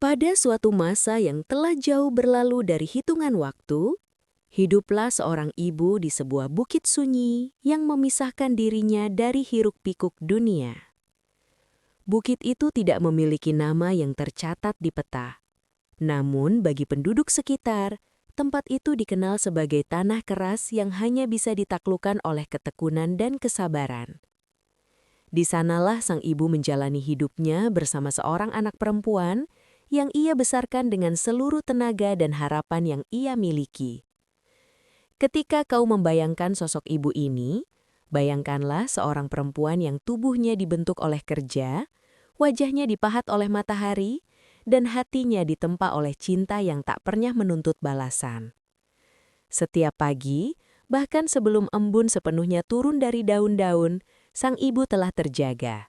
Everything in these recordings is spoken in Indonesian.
Pada suatu masa yang telah jauh berlalu dari hitungan waktu, hiduplah seorang ibu di sebuah bukit sunyi yang memisahkan dirinya dari hiruk-pikuk dunia. Bukit itu tidak memiliki nama yang tercatat di peta. Namun bagi penduduk sekitar, tempat itu dikenal sebagai tanah keras yang hanya bisa ditaklukkan oleh ketekunan dan kesabaran. Di sanalah sang ibu menjalani hidupnya bersama seorang anak perempuan yang ia besarkan dengan seluruh tenaga dan harapan yang ia miliki. Ketika kau membayangkan sosok ibu ini, bayangkanlah seorang perempuan yang tubuhnya dibentuk oleh kerja, wajahnya dipahat oleh matahari, dan hatinya ditempa oleh cinta yang tak pernah menuntut balasan. Setiap pagi, bahkan sebelum embun sepenuhnya turun dari daun-daun, sang ibu telah terjaga.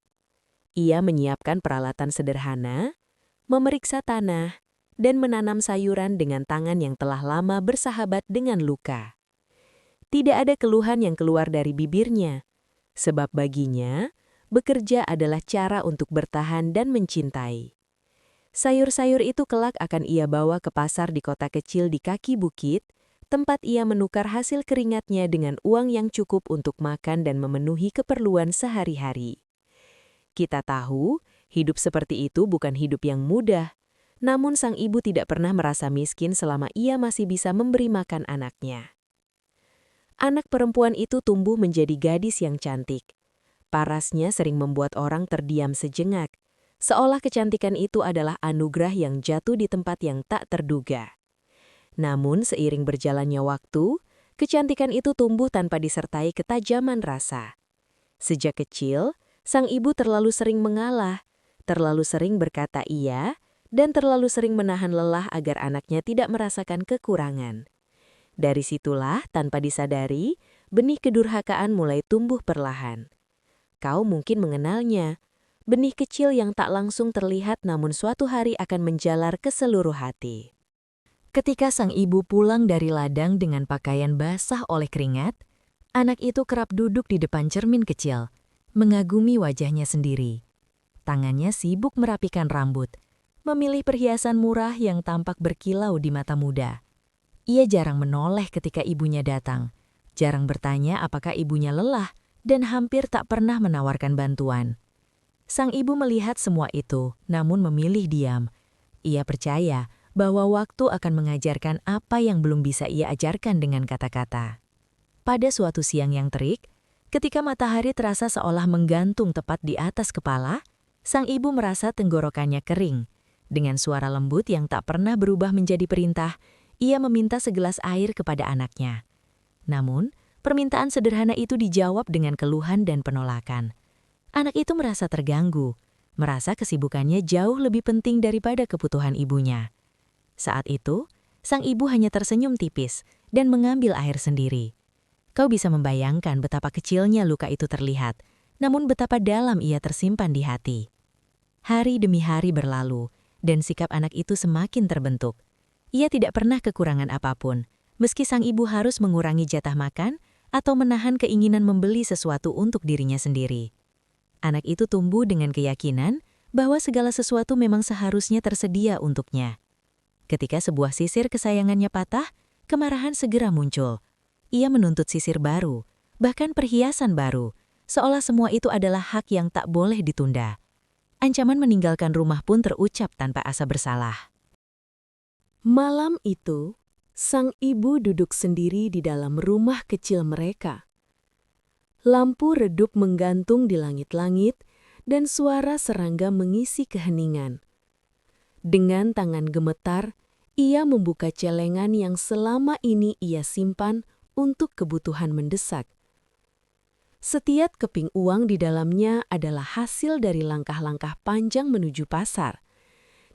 Ia menyiapkan peralatan sederhana, memeriksa tanah, dan menanam sayuran dengan tangan yang telah lama bersahabat dengan luka. Tidak ada keluhan yang keluar dari bibirnya, sebab baginya, bekerja adalah cara untuk bertahan dan mencintai. Sayur-sayur itu kelak akan ia bawa ke pasar di kota kecil di kaki bukit, tempat ia menukar hasil keringatnya dengan uang yang cukup untuk makan dan memenuhi keperluan sehari-hari. Kita tahu, hidup seperti itu bukan hidup yang mudah, namun sang ibu tidak pernah merasa miskin selama ia masih bisa memberi makan anaknya. Anak perempuan itu tumbuh menjadi gadis yang cantik. Parasnya sering membuat orang terdiam sejenak, seolah kecantikan itu adalah anugerah yang jatuh di tempat yang tak terduga. Namun seiring berjalannya waktu, kecantikan itu tumbuh tanpa disertai ketajaman rasa. Sejak kecil, sang ibu terlalu sering mengalah, terlalu sering berkata iya, dan terlalu sering menahan lelah agar anaknya tidak merasakan kekurangan. Dari situlah, tanpa disadari, benih kedurhakaan mulai tumbuh perlahan. Kau mungkin mengenalnya, benih kecil yang tak langsung terlihat namun suatu hari akan menjalar ke seluruh hati. Ketika sang ibu pulang dari ladang dengan pakaian basah oleh keringat, anak itu kerap duduk di depan cermin kecil, mengagumi wajahnya sendiri. Tangannya sibuk merapikan rambut, memilih perhiasan murah yang tampak berkilau di mata muda. Ia jarang menoleh ketika ibunya datang, jarang bertanya apakah ibunya lelah, dan hampir tak pernah menawarkan bantuan. Sang ibu melihat semua itu, namun memilih diam. Ia percaya bahwa waktu akan mengajarkan apa yang belum bisa ia ajarkan dengan kata-kata. Pada suatu siang yang terik, ketika matahari terasa seolah menggantung tepat di atas kepala, sang ibu merasa tenggorokannya kering. Dengan suara lembut yang tak pernah berubah menjadi perintah, ia meminta segelas air kepada anaknya. Namun, permintaan sederhana itu dijawab dengan keluhan dan penolakan. Anak itu merasa terganggu, merasa kesibukannya jauh lebih penting daripada kebutuhan ibunya. Saat itu, sang ibu hanya tersenyum tipis dan mengambil air sendiri. Kau bisa membayangkan betapa kecilnya luka itu terlihat, namun betapa dalam ia tersimpan di hati. Hari demi hari berlalu, dan sikap anak itu semakin terbentuk. Ia tidak pernah kekurangan apapun, meski sang ibu harus mengurangi jatah makan atau menahan keinginan membeli sesuatu untuk dirinya sendiri. Anak itu tumbuh dengan keyakinan bahwa segala sesuatu memang seharusnya tersedia untuknya. Ketika sebuah sisir kesayangannya patah, kemarahan segera muncul. Ia menuntut sisir baru, bahkan perhiasan baru, seolah semua itu adalah hak yang tak boleh ditunda. Ancaman meninggalkan rumah pun terucap tanpa asa bersalah. Malam itu, sang ibu duduk sendiri di dalam rumah kecil mereka. Lampu redup menggantung di langit-langit, dan suara serangga mengisi keheningan. Dengan tangan gemetar, ia membuka celengan yang selama ini ia simpan untuk kebutuhan mendesak. Setiap keping uang di dalamnya adalah hasil dari langkah-langkah panjang menuju pasar.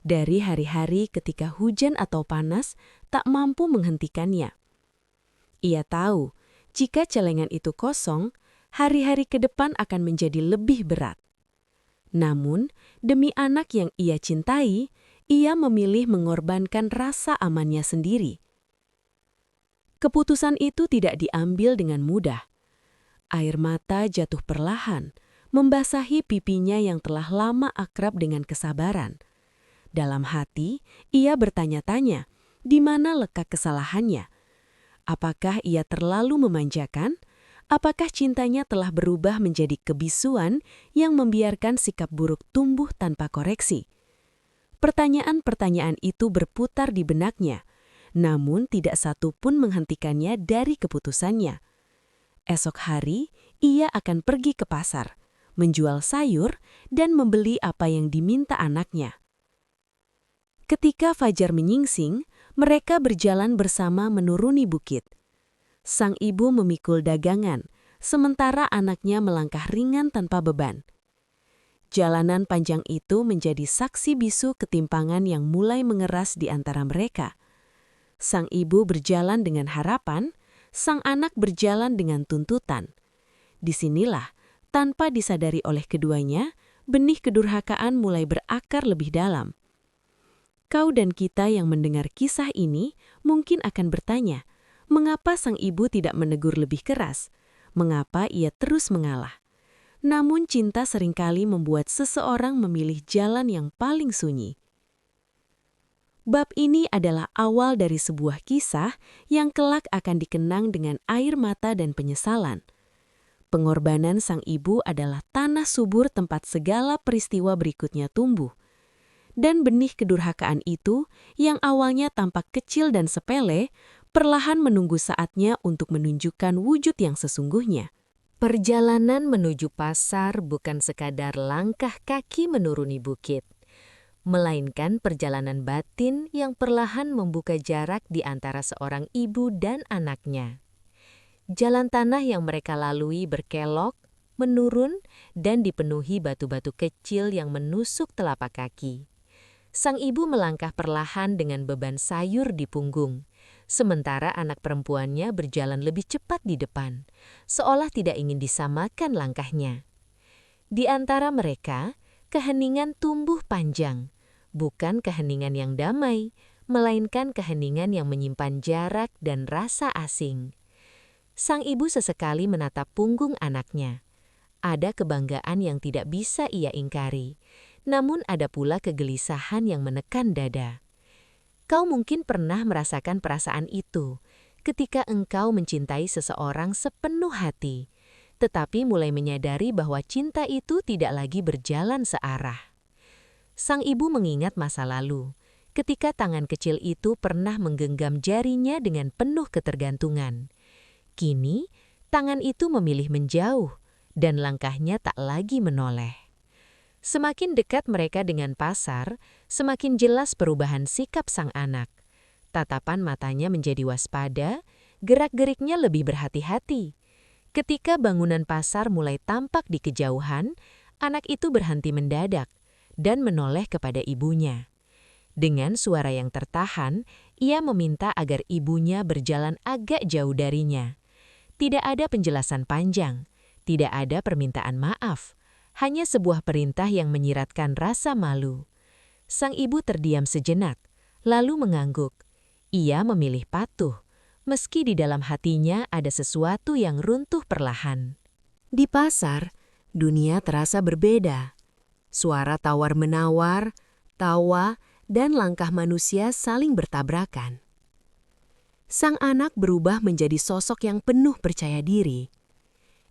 Dari hari-hari ketika hujan atau panas tak mampu menghentikannya. Ia tahu, jika celengan itu kosong, hari-hari ke depan akan menjadi lebih berat. Namun, demi anak yang ia cintai, ia memilih mengorbankan rasa amannya sendiri. Keputusan itu tidak diambil dengan mudah. Air mata jatuh perlahan, membasahi pipinya yang telah lama akrab dengan kesabaran. Dalam hati, ia bertanya-tanya, di mana letak kesalahannya? Apakah ia terlalu memanjakan? Apakah cintanya telah berubah menjadi kebisuan yang membiarkan sikap buruk tumbuh tanpa koreksi? Pertanyaan-pertanyaan itu berputar di benaknya, namun tidak satu pun menghentikannya dari keputusannya. Esok hari, ia akan pergi ke pasar, menjual sayur, dan membeli apa yang diminta anaknya. Ketika fajar menyingsing, mereka berjalan bersama menuruni bukit. Sang ibu memikul dagangan, sementara anaknya melangkah ringan tanpa beban. Jalanan panjang itu menjadi saksi bisu ketimpangan yang mulai mengeras di antara mereka. Sang ibu berjalan dengan harapan, sang anak berjalan dengan tuntutan. Disinilah, tanpa disadari oleh keduanya, benih kedurhakaan mulai berakar lebih dalam. Kau dan kita yang mendengar kisah ini mungkin akan bertanya, mengapa sang ibu tidak menegur lebih keras? Mengapa ia terus mengalah? Namun cinta seringkali membuat seseorang memilih jalan yang paling sunyi. Bab ini adalah awal dari sebuah kisah yang kelak akan dikenang dengan air mata dan penyesalan. Pengorbanan sang ibu adalah tanah subur tempat segala peristiwa berikutnya tumbuh. Dan benih kedurhakaan itu, yang awalnya tampak kecil dan sepele, perlahan menunggu saatnya untuk menunjukkan wujud yang sesungguhnya. Perjalanan menuju pasar bukan sekadar langkah kaki menuruni bukit, melainkan perjalanan batin yang perlahan membuka jarak di antara seorang ibu dan anaknya. Jalan tanah yang mereka lalui berkelok, menurun, dan dipenuhi batu-batu kecil yang menusuk telapak kaki. Sang ibu melangkah perlahan dengan beban sayur di punggung, sementara anak perempuannya berjalan lebih cepat di depan, seolah tidak ingin disamakan langkahnya. Di antara mereka, keheningan tumbuh panjang, bukan keheningan yang damai, melainkan keheningan yang menyimpan jarak dan rasa asing. Sang ibu sesekali menatap punggung anaknya. Ada kebanggaan yang tidak bisa ia ingkari, namun ada pula kegelisahan yang menekan dada. Kau mungkin pernah merasakan perasaan itu ketika engkau mencintai seseorang sepenuh hati, tetapi mulai menyadari bahwa cinta itu tidak lagi berjalan searah. Sang ibu mengingat masa lalu, ketika tangan kecil itu pernah menggenggam jarinya dengan penuh ketergantungan. Kini, tangan itu memilih menjauh, dan langkahnya tak lagi menoleh. Semakin dekat mereka dengan pasar, semakin jelas perubahan sikap sang anak. Tatapan matanya menjadi waspada, gerak-geriknya lebih berhati-hati. Ketika bangunan pasar mulai tampak di kejauhan, anak itu berhenti mendadak dan menoleh kepada ibunya. Dengan suara yang tertahan, ia meminta agar ibunya berjalan agak jauh darinya. Tidak ada penjelasan panjang, tidak ada permintaan maaf. Hanya sebuah perintah yang menyiratkan rasa malu. Sang ibu terdiam sejenak, lalu mengangguk. Ia memilih patuh, meski di dalam hatinya ada sesuatu yang runtuh perlahan. Di pasar, dunia terasa berbeda. Suara tawar-menawar, tawa, dan langkah manusia saling bertabrakan. Sang anak berubah menjadi sosok yang penuh percaya diri.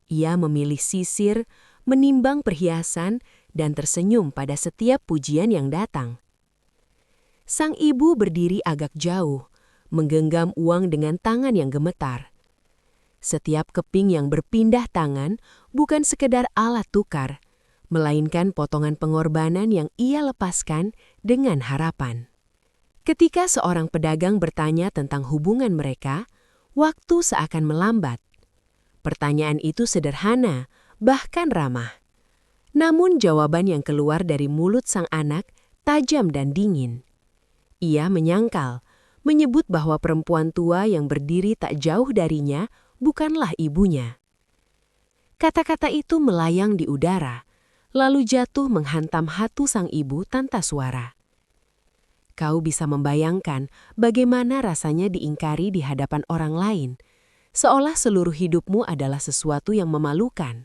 Ia memilih sisir, menimbang perhiasan, dan tersenyum pada setiap pujian yang datang. Sang ibu berdiri agak jauh, menggenggam uang dengan tangan yang gemetar. Setiap keping yang berpindah tangan bukan sekedar alat tukar, melainkan potongan pengorbanan yang ia lepaskan dengan harapan. Ketika seorang pedagang bertanya tentang hubungan mereka, waktu seakan melambat. Pertanyaan itu sederhana, bahkan ramah. Namun jawaban yang keluar dari mulut sang anak tajam dan dingin. Ia menyangkal, menyebut bahwa perempuan tua yang berdiri tak jauh darinya bukanlah ibunya. Kata-kata itu melayang di udara, lalu jatuh menghantam hati sang ibu tanpa suara. Kau bisa membayangkan bagaimana rasanya diingkari di hadapan orang lain, seolah seluruh hidupmu adalah sesuatu yang memalukan.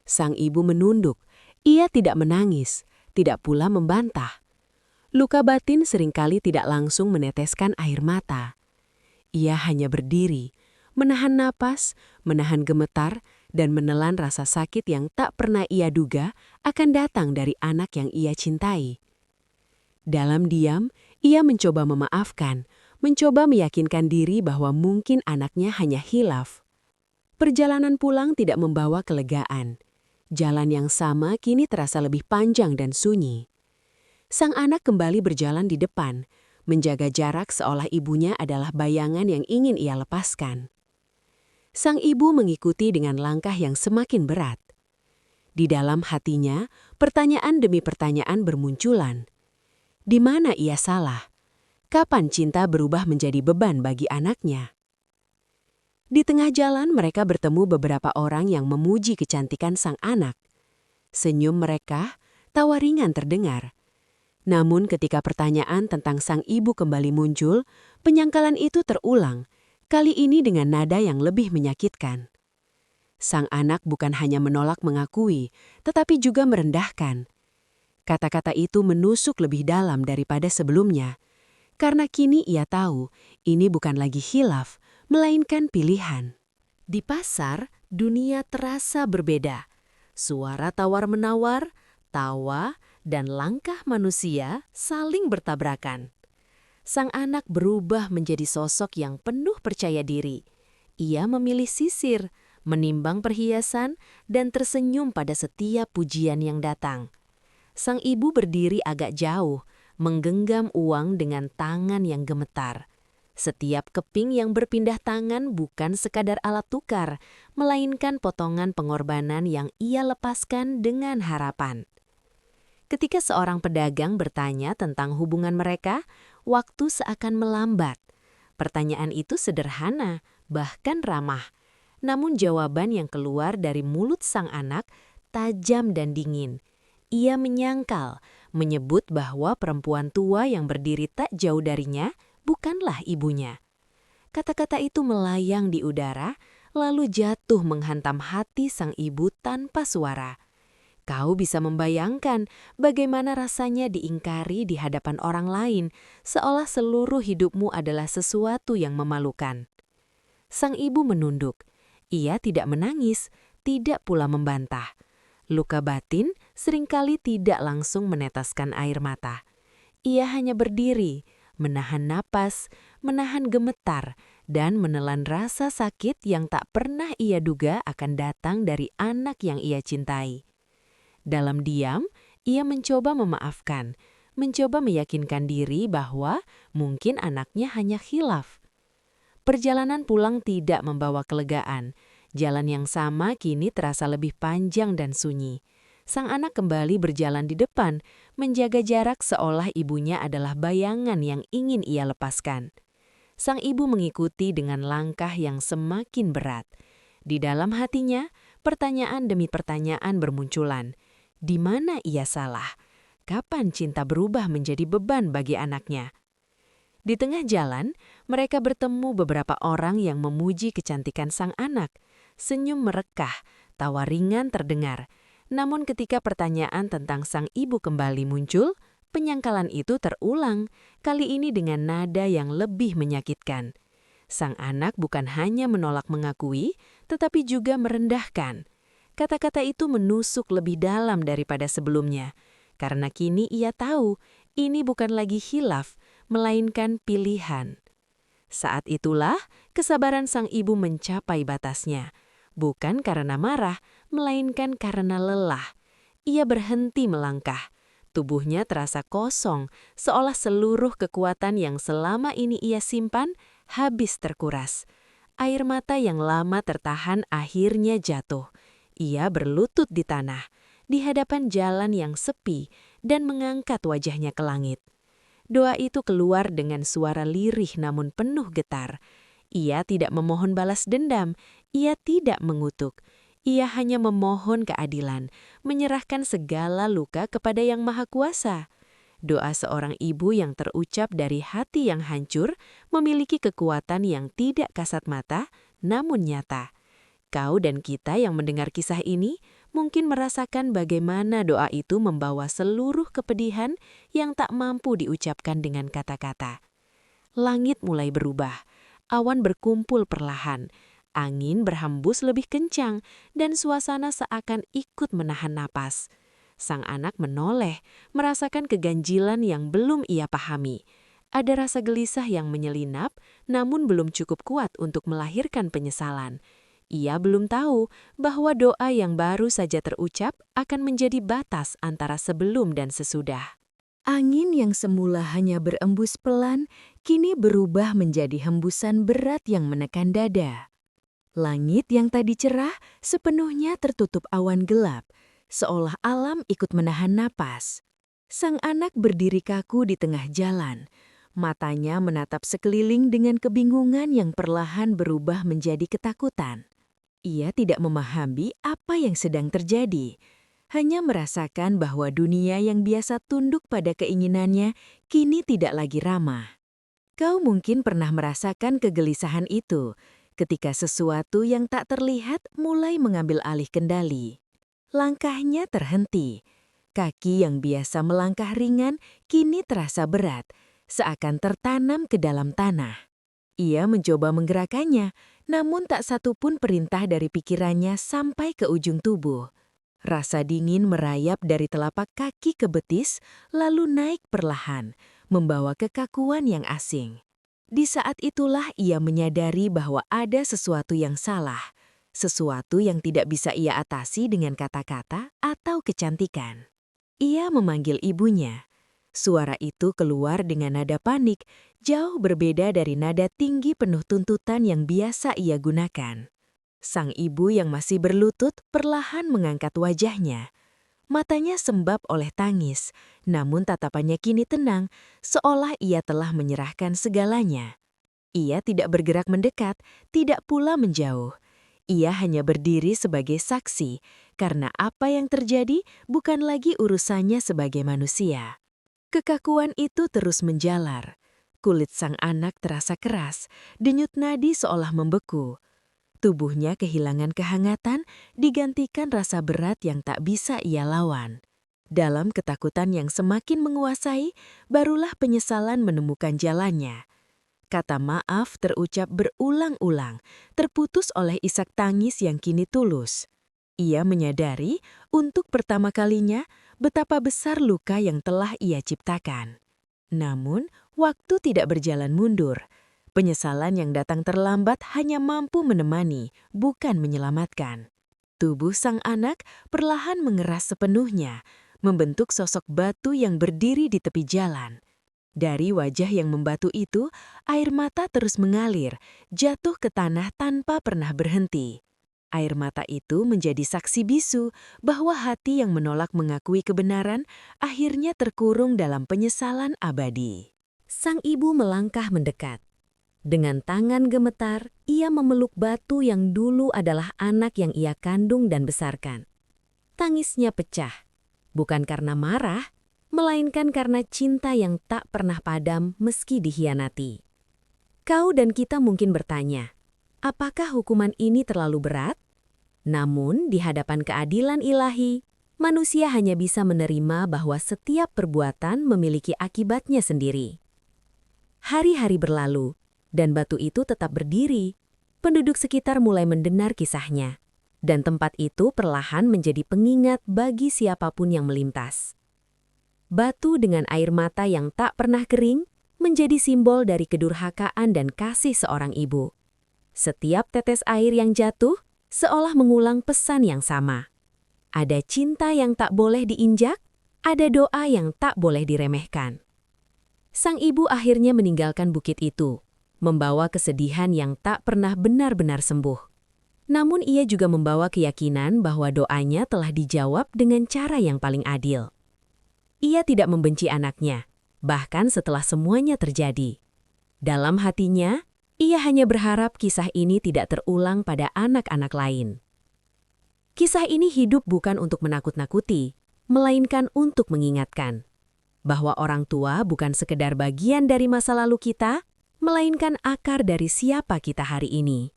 Sang ibu menunduk, ia tidak menangis, tidak pula membantah. Luka batin seringkali tidak langsung meneteskan air mata. Ia hanya berdiri, menahan napas, menahan gemetar, dan menelan rasa sakit yang tak pernah ia duga akan datang dari anak yang ia cintai. Dalam diam, ia mencoba memaafkan, mencoba meyakinkan diri bahwa mungkin anaknya hanya hilaf. Perjalanan pulang tidak membawa kelegaan. Jalan yang sama kini terasa lebih panjang dan sunyi. Sang anak kembali berjalan di depan, menjaga jarak seolah ibunya adalah bayangan yang ingin ia lepaskan. Sang ibu mengikuti dengan langkah yang semakin berat. Di dalam hatinya, pertanyaan demi pertanyaan bermunculan. Di mana ia salah? Kapan cinta berubah menjadi beban bagi anaknya? Di tengah jalan mereka bertemu beberapa orang yang memuji kecantikan sang anak. Senyum mereka, tawa ringan terdengar. Namun ketika pertanyaan tentang sang ibu kembali muncul, penyangkalan itu terulang, kali ini dengan nada yang lebih menyakitkan. Sang anak bukan hanya menolak mengakui, tetapi juga merendahkan. Kata-kata itu menusuk lebih dalam daripada sebelumnya, karena kini ia tahu ini bukan lagi khilaf, melainkan pilihan. Di pasar, dunia terasa berbeda. Suara tawar-menawar, tawa, dan langkah manusia saling bertabrakan. Sang anak berubah menjadi sosok yang penuh percaya diri. Ia memilih sisir, menimbang perhiasan, dan tersenyum pada setiap pujian yang datang. Sang ibu berdiri agak jauh, menggenggam uang dengan tangan yang gemetar. Setiap keping yang berpindah tangan bukan sekadar alat tukar, melainkan potongan pengorbanan yang ia lepaskan dengan harapan. Ketika seorang pedagang bertanya tentang hubungan mereka, waktu seakan melambat. Pertanyaan itu sederhana, bahkan ramah. Namun jawaban yang keluar dari mulut sang anak tajam dan dingin. Ia menyangkal, menyebut bahwa perempuan tua yang berdiri tak jauh darinya bukanlah ibunya. Kata-kata itu melayang di udara, lalu jatuh menghantam hati sang ibu tanpa suara. Kau bisa membayangkan bagaimana rasanya diingkari di hadapan orang lain, seolah seluruh hidupmu adalah sesuatu yang memalukan. Sang ibu menunduk. Ia tidak menangis, tidak pula membantah. Luka batin seringkali tidak langsung menetaskan air mata. Ia hanya berdiri, menahan napas, menahan gemetar, dan menelan rasa sakit yang tak pernah ia duga akan datang dari anak yang ia cintai. Dalam diam, ia mencoba memaafkan, mencoba meyakinkan diri bahwa mungkin anaknya hanya khilaf. Perjalanan pulang tidak membawa kelegaan. Jalan yang sama kini terasa lebih panjang dan sunyi. Sang anak kembali berjalan di depan, menjaga jarak seolah ibunya adalah bayangan yang ingin ia lepaskan. Sang ibu mengikuti dengan langkah yang semakin berat. Di dalam hatinya, pertanyaan demi pertanyaan bermunculan. Di mana ia salah? Kapan cinta berubah menjadi beban bagi anaknya? Di tengah jalan, mereka bertemu beberapa orang yang memuji kecantikan sang anak. Senyum merekah, tawa ringan terdengar. Namun ketika pertanyaan tentang sang ibu kembali muncul, penyangkalan itu terulang, kali ini dengan nada yang lebih menyakitkan. Sang anak bukan hanya menolak mengakui, tetapi juga merendahkan. Kata-kata itu menusuk lebih dalam daripada sebelumnya, karena kini ia tahu ini bukan lagi khilaf, melainkan pilihan. Saat itulah kesabaran sang ibu mencapai batasnya. Bukan karena marah, melainkan karena lelah. Ia berhenti melangkah. Tubuhnya terasa kosong, seolah seluruh kekuatan yang selama ini ia simpan habis terkuras. Air mata yang lama tertahan akhirnya jatuh. Ia berlutut di tanah, di hadapan jalan yang sepi, dan mengangkat wajahnya ke langit. Doa itu keluar dengan suara lirih namun penuh getar. Ia tidak memohon balas dendam, ia tidak mengutuk. Ia hanya memohon keadilan, menyerahkan segala luka kepada Yang Maha Kuasa. Doa seorang ibu yang terucap dari hati yang hancur memiliki kekuatan yang tidak kasat mata, namun nyata. Kau dan kita yang mendengar kisah ini, mungkin merasakan bagaimana doa itu membawa seluruh kepedihan yang tak mampu diucapkan dengan kata-kata. Langit mulai berubah, awan berkumpul perlahan, angin berhembus lebih kencang, dan suasana seakan ikut menahan napas. Sang anak menoleh, merasakan keganjilan yang belum ia pahami. Ada rasa gelisah yang menyelinap, namun belum cukup kuat untuk melahirkan penyesalan. Ia belum tahu bahwa doa yang baru saja terucap akan menjadi batas antara sebelum dan sesudah. Angin yang semula hanya berembus pelan, kini berubah menjadi hembusan berat yang menekan dada. Langit yang tadi cerah sepenuhnya tertutup awan gelap, seolah alam ikut menahan napas. Sang anak berdiri kaku di tengah jalan. Matanya menatap sekeliling dengan kebingungan yang perlahan berubah menjadi ketakutan. Ia tidak memahami apa yang sedang terjadi. Hanya merasakan bahwa dunia yang biasa tunduk pada keinginannya kini tidak lagi ramah. Kau mungkin pernah merasakan kegelisahan itu ketika sesuatu yang tak terlihat mulai mengambil alih kendali. Langkahnya terhenti. Kaki yang biasa melangkah ringan kini terasa berat, seakan tertanam ke dalam tanah. Ia mencoba menggerakkannya, namun tak satu pun perintah dari pikirannya sampai ke ujung tubuh. Rasa dingin merayap dari telapak kaki ke betis, lalu naik perlahan, membawa kekakuan yang asing. Di saat itulah ia menyadari bahwa ada sesuatu yang salah, sesuatu yang tidak bisa ia atasi dengan kata-kata atau kecantikan. Ia memanggil ibunya. Suara itu keluar dengan nada panik, jauh berbeda dari nada tinggi penuh tuntutan yang biasa ia gunakan. Sang ibu yang masih berlutut perlahan mengangkat wajahnya. Matanya sembab oleh tangis, namun tatapannya kini tenang, seolah ia telah menyerahkan segalanya. Ia tidak bergerak mendekat, tidak pula menjauh. Ia hanya berdiri sebagai saksi, karena apa yang terjadi bukan lagi urusannya sebagai manusia. Kekakuan itu terus menjalar. Kulit sang anak terasa keras, denyut nadi seolah membeku. Tubuhnya kehilangan kehangatan, digantikan rasa berat yang tak bisa ia lawan. Dalam ketakutan yang semakin menguasai, barulah penyesalan menemukan jalannya. Kata maaf terucap berulang-ulang, terputus oleh isak tangis yang kini tulus. Ia menyadari, untuk pertama kalinya, betapa besar luka yang telah ia ciptakan. Namun, waktu tidak berjalan mundur. Penyesalan yang datang terlambat hanya mampu menemani, bukan menyelamatkan. Tubuh sang anak perlahan mengeras sepenuhnya, membentuk sosok batu yang berdiri di tepi jalan. Dari wajah yang membatu itu, air mata terus mengalir, jatuh ke tanah tanpa pernah berhenti. Air mata itu menjadi saksi bisu bahwa hati yang menolak mengakui kebenaran akhirnya terkurung dalam penyesalan abadi. Sang ibu melangkah mendekat. Dengan tangan gemetar, ia memeluk batu yang dulu adalah anak yang ia kandung dan besarkan. Tangisnya pecah, bukan karena marah, melainkan karena cinta yang tak pernah padam meski dikhianati. Kau dan kita mungkin bertanya, apakah hukuman ini terlalu berat? Namun, di hadapan keadilan ilahi, manusia hanya bisa menerima bahwa setiap perbuatan memiliki akibatnya sendiri. Hari-hari berlalu, dan batu itu tetap berdiri. Penduduk sekitar mulai mendengar kisahnya, dan tempat itu perlahan menjadi pengingat bagi siapapun yang melintas. Batu dengan air mata yang tak pernah kering menjadi simbol dari kedurhakaan dan kasih seorang ibu. Setiap tetes air yang jatuh seolah mengulang pesan yang sama. Ada cinta yang tak boleh diinjak, ada doa yang tak boleh diremehkan. Sang ibu akhirnya meninggalkan bukit itu, membawa kesedihan yang tak pernah benar-benar sembuh. Namun ia juga membawa keyakinan bahwa doanya telah dijawab dengan cara yang paling adil. Ia tidak membenci anaknya, bahkan setelah semuanya terjadi. Dalam hatinya, ia hanya berharap kisah ini tidak terulang pada anak-anak lain. Kisah ini hidup bukan untuk menakut-nakuti, melainkan untuk mengingatkan bahwa orang tua bukan sekedar bagian dari masa lalu kita, melainkan akar dari siapa kita hari ini.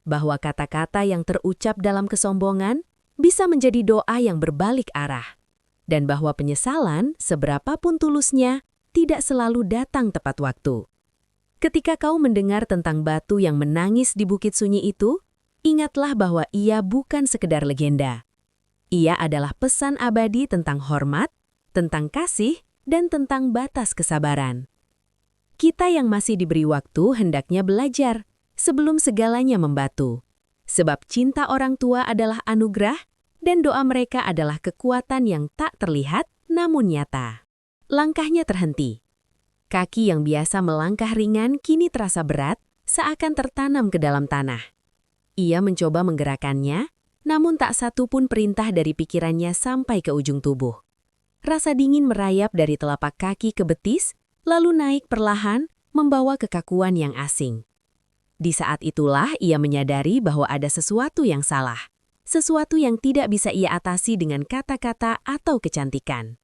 Bahwa kata-kata yang terucap dalam kesombongan bisa menjadi doa yang berbalik arah, dan bahwa penyesalan, seberapapun tulusnya, tidak selalu datang tepat waktu. Ketika kau mendengar tentang batu yang menangis di Bukit Sunyi itu, ingatlah bahwa ia bukan sekedar legenda. Ia adalah pesan abadi tentang hormat, tentang kasih, dan tentang batas kesabaran. Kita yang masih diberi waktu hendaknya belajar sebelum segalanya membatu. Sebab cinta orang tua adalah anugerah, dan doa mereka adalah kekuatan yang tak terlihat namun nyata. Langkahnya terhenti. Kaki yang biasa melangkah ringan kini terasa berat, seakan tertanam ke dalam tanah. Ia mencoba menggerakkannya, namun tak satu pun perintah dari pikirannya sampai ke ujung tubuh. Rasa dingin merayap dari telapak kaki ke betis, lalu naik perlahan, membawa kekakuan yang asing. Di saat itulah ia menyadari bahwa ada sesuatu yang salah, sesuatu yang tidak bisa ia atasi dengan kata-kata atau kecantikan.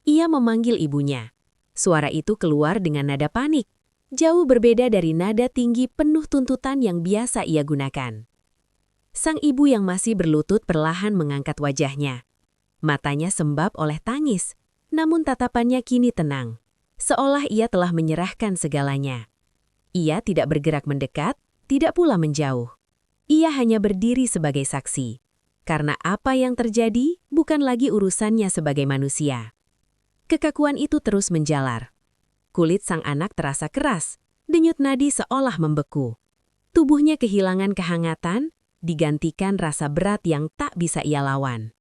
Ia memanggil ibunya. Suara itu keluar dengan nada panik, jauh berbeda dari nada tinggi penuh tuntutan yang biasa ia gunakan. Sang ibu yang masih berlutut perlahan mengangkat wajahnya. Matanya sembab oleh tangis, namun tatapannya kini tenang, seolah ia telah menyerahkan segalanya. Ia tidak bergerak mendekat, tidak pula menjauh. Ia hanya berdiri sebagai saksi, karena apa yang terjadi bukan lagi urusannya sebagai manusia. Kekakuan itu terus menjalar. Kulit sang anak terasa keras, denyut nadi seolah membeku. Tubuhnya kehilangan kehangatan, digantikan rasa berat yang tak bisa ia lawan.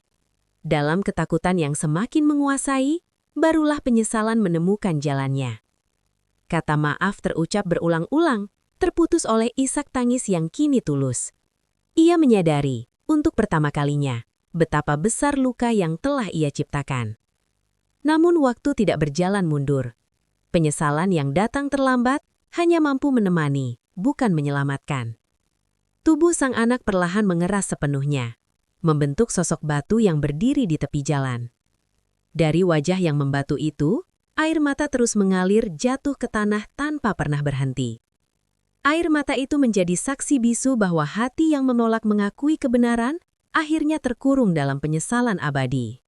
Dalam ketakutan yang semakin menguasai, barulah penyesalan menemukan jalannya. Kata maaf terucap berulang-ulang, terputus oleh isak tangis yang kini tulus. Ia menyadari, untuk pertama kalinya, betapa besar luka yang telah ia ciptakan. Namun waktu tidak berjalan mundur. Penyesalan yang datang terlambat hanya mampu menemani, bukan menyelamatkan. Tubuh sang anak perlahan mengeras sepenuhnya, membentuk sosok batu yang berdiri di tepi jalan. Dari wajah yang membatu itu, air mata terus mengalir jatuh ke tanah tanpa pernah berhenti. Air mata itu menjadi saksi bisu bahwa hati yang menolak mengakui kebenaran akhirnya terkurung dalam penyesalan abadi.